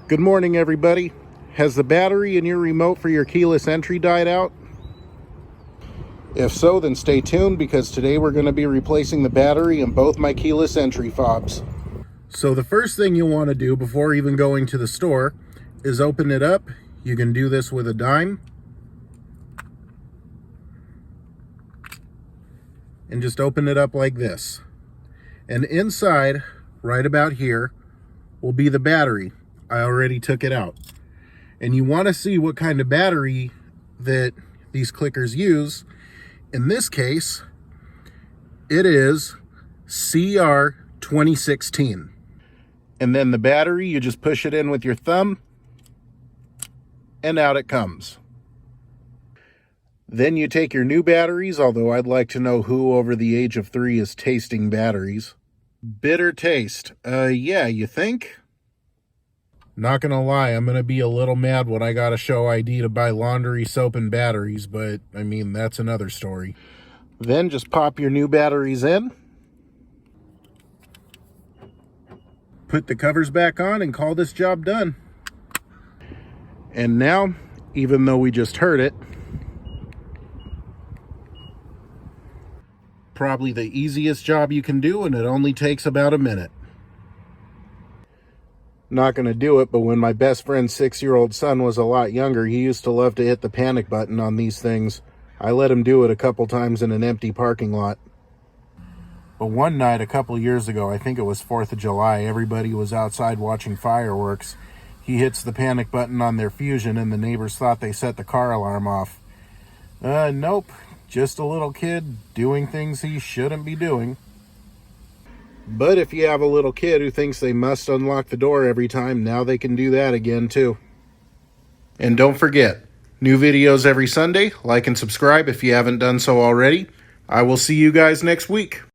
Good morning, everybody. Has the battery in your remote for your keyless entry died out? If so, then stay tuned because today we're going to be replacing the battery in both my keyless entry fobs. So the first thing you'll want to do before even going to the store is open it up. You can do this with a dime. And just open it up like this. And inside, right about here, will be the battery. I already took it out. And you want to see what kind of battery that these clickers use. In this case, it is CR 2016. And then the battery, you just push it in with your thumb, and out it comes. Then you take your new batteries, although I'd like to know who over the age of 3 is tasting batteries. Bitter taste. Yeah, you think? Not gonna lie, I'm gonna be a little mad when I gotta show ID to buy laundry soap and batteries, but I mean, that's another story. Then just pop your new batteries in. Put the covers back on and call this job done. And now, even though we just heard it, probably the easiest job you can do, and it only takes about a minute. Not going to do it, but when my best friend's 6-year-old son was a lot younger, he used to love to hit the panic button on these things. I let him do it a couple times in an empty parking lot. But one night a couple years ago, I think it was 4th of July, everybody was outside watching fireworks. He hits the panic button on their Fusion and the neighbors thought they set the car alarm off. Nope, just a little kid doing things he shouldn't be doing. But if you have a little kid who thinks they must unlock the door every time, now they can do that again too. And don't forget, new videos every Sunday. Like and subscribe if you haven't done so already. I will see you guys next week.